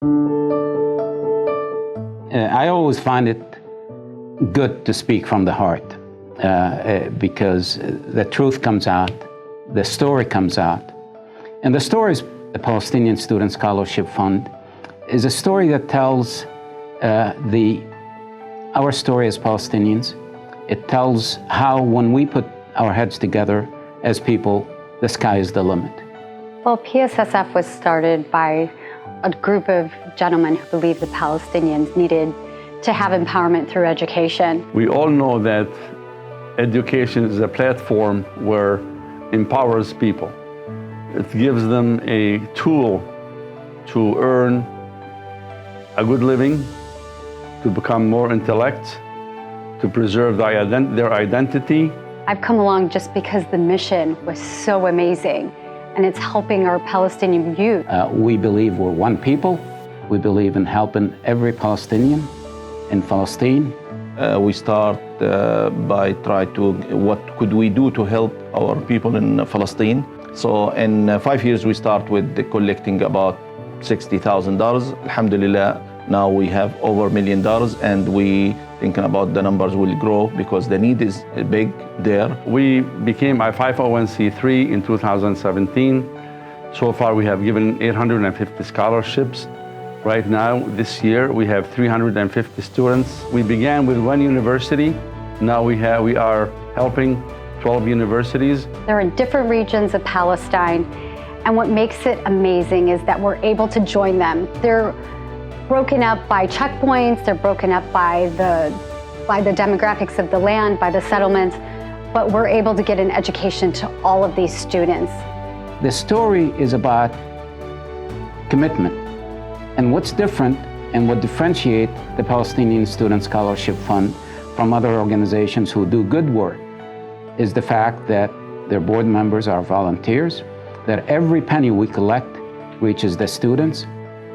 I always find it good to speak from the heart because the truth comes out, the story comes out. And the story is the Palestinian Student Scholarship Fund is a story that tells our story as Palestinians. It tells how when we put our heads together as people, the sky is the limit. Well, PSSF was started by a group of gentlemen who believed the Palestinians needed to have empowerment through education. We all know that education is a platform where empowers people. It gives them a tool to earn a good living, to become more intellect, to preserve their identity. I've come along just because the mission was so amazing, and it's helping our Palestinian youth. We believe we're one people. We believe in helping every Palestinian in Palestine. We start by trying to, what could we do to help our people in Palestine? So in 5 years, we start with collecting about $60,000. Alhamdulillah, now we have over $1 million, and we thinking about the numbers will grow because the need is big there. We became a 501c3 in 2017. So far, we have given 850 scholarships. Right now, this year, we have 350 students. We began with one university. Now we are helping 12 universities. They're in different regions of Palestine, and what makes it amazing is that we're able to join them. They're broken up by checkpoints, they're broken up by the demographics of the land, by the settlements, but we're able to get an education to all of these students. The story is about commitment. And what's different and what differentiates the Palestinian Student Scholarship Fund from other organizations who do good work is the fact that their board members are volunteers, that every penny we collect reaches the students,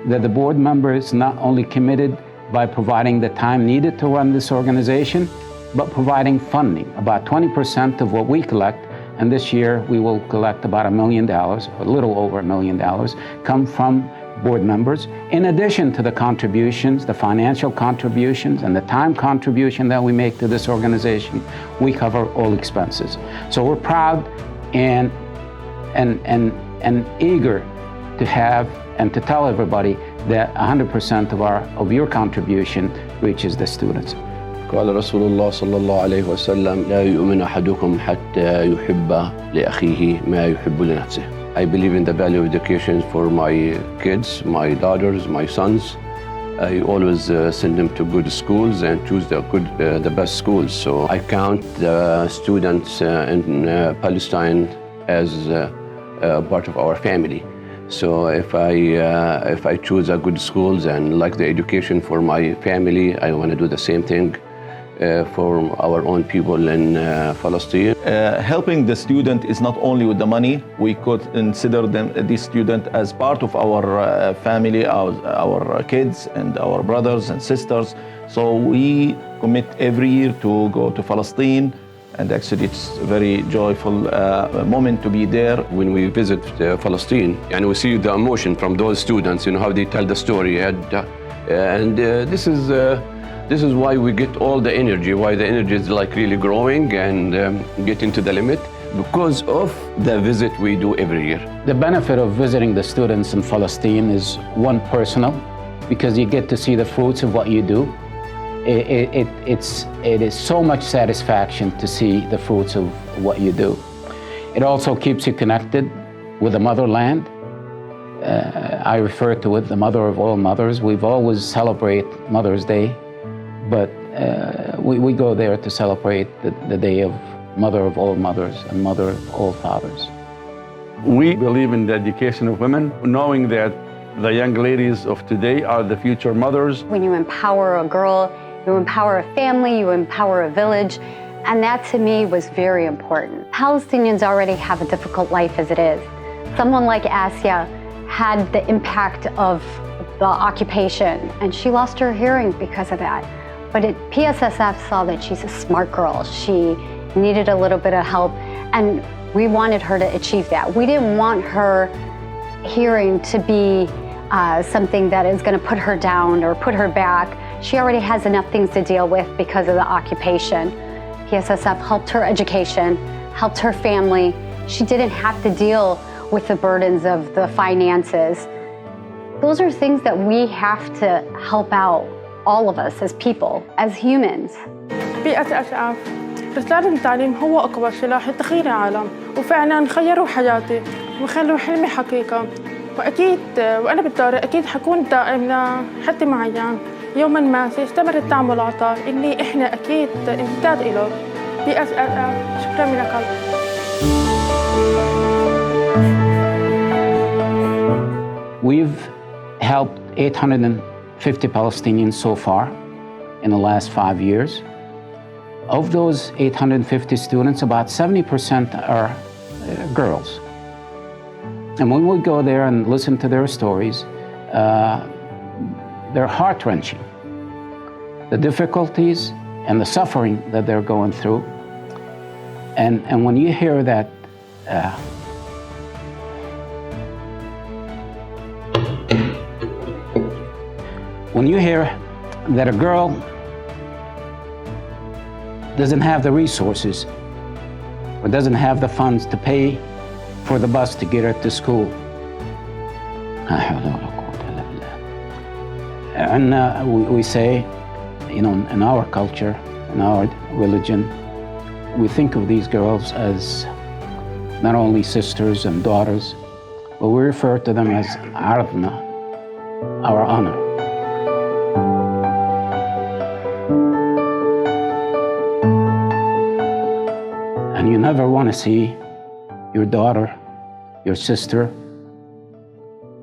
that the board member is not only committed by providing the time needed to run this organization, but providing funding. About 20% of what we collect, and this year we will collect about $1 million, a little over $1 million, come from board members, in addition to the contributions, the financial contributions and the time contribution that we make to this organization. We cover all expenses. So we're proud and eager to have and to tell everybody that 100% of your contribution reaches the students. قال رسول الله صلى الله عليه وسلم لا يؤمن أحدكم حتى يحب لأخيه ما يحب لنفسه. I believe in the value of education for my kids, my daughters, my sons. I always send them to good schools and choose the best schools. So I count the students in Palestine as part of our family. So if I choose a good schools and like the education for my family, I want to do the same thing for our own people in Palestine. Helping the student is not only with the money. We could consider this student as part of our family, our kids and our brothers and sisters. So we commit every year to go to Palestine, and actually it's a very joyful moment to be there. When we visit Palestine and we see the emotion from those students, how they tell the story, and this is why we get all the energy, why the energy is like really growing and getting to the limit, because of the visit we do every year. The benefit of visiting the students in Palestine is one, personal, because you get to see the fruits of what you do. It is so much satisfaction to see the fruits of what you do. It also keeps you connected with the motherland. I refer to it the mother of all mothers. We've always celebrate Mother's Day, but we go there to celebrate the day of Mother of all mothers and Mother of all fathers. We believe in the education of women, knowing that the young ladies of today are the future mothers. When you empower a girl, you empower a family, you empower a village, and that to me was very important. Palestinians already have a difficult life as it is. Someone like Asya had the impact of the occupation, and she lost her hearing because of that. But PSSF saw that she's a smart girl. She needed a little bit of help, and we wanted her to achieve that. We didn't want her hearing to be something that is going to put her down or put her back. She already has enough things to deal with because of the occupation. PSSF helped her education, helped her family. She didn't have to deal with the burdens of the finances. Those are things that we have to help out, all of us as people, as humans. PSSF رسالة التعليم هو أكبر سلاح لتغيير العالم، وفعلاً خيروا حياتي وخلوا حلمي حقيقة. وأكيد وأنا بالدار أكيد حكون دائم لحد معين. يوماً ما سيستمر الدعم والعطاء اللي إحنا أكيد امتداد إله. PSSF شكراً من القلب. We've helped 850 Palestinians so far in the last 5 years. Of those 850 students, about 70% are girls. And when we go there and listen to their stories, they're heart-wrenching. The difficulties and the suffering that they're going through. And when you hear that when you hear that a girl doesn't have the resources or doesn't have the funds to pay for the bus to get her to school, and we say, you know, in our culture, in our religion, we think of these girls as not only sisters and daughters, but we refer to them as ardna, our honor. And you never want to see your daughter, your sister,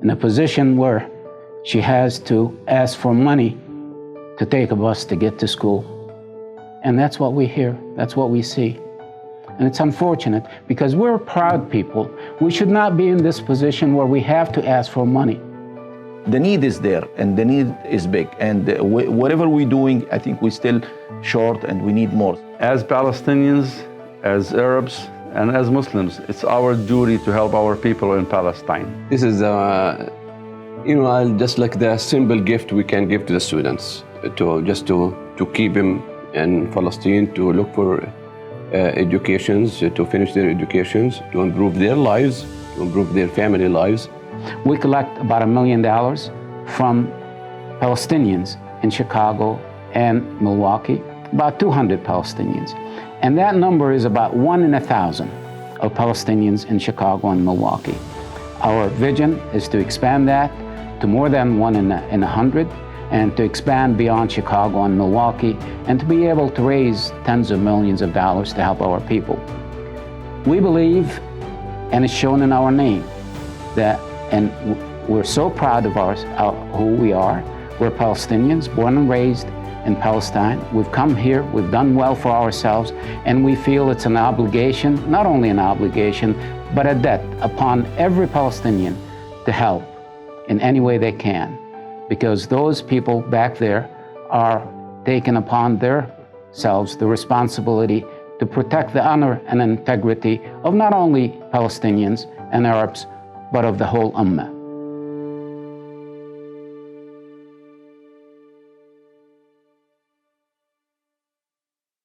in a position where she has to ask for money to take a bus to get to school. And that's what we hear, that's what we see. And it's unfortunate because we're proud people. We should not be in this position where we have to ask for money. The need is there and the need is big. And whatever we're doing, I think we're still short and we need more. As Palestinians, as Arabs, and as Muslims, it's our duty to help our people in Palestine. This is, just like the simple gift we can give to the students, to keep them in Palestine, to look for educations, to finish their educations, to improve their lives, to improve their family lives. We collect about $1 million from Palestinians in Chicago and Milwaukee, about 200 Palestinians. And that number is about 1 in 1,000 of Palestinians in Chicago and Milwaukee. Our vision is to expand that to more than 1 in 100, and to expand beyond Chicago and Milwaukee, and to be able to raise tens of millions of dollars to help our people. We believe, and it's shown in our name, that, and we're so proud of who we are. We're Palestinians, born and raised in Palestine. We've come here, we've done well for ourselves, and we feel it's an obligation, not only an obligation, but a debt upon every Palestinian to help in any way they can. Because those people back there are taking upon themselves the responsibility to protect the honor and integrity of not only Palestinians and Arabs, but of the whole Ummah.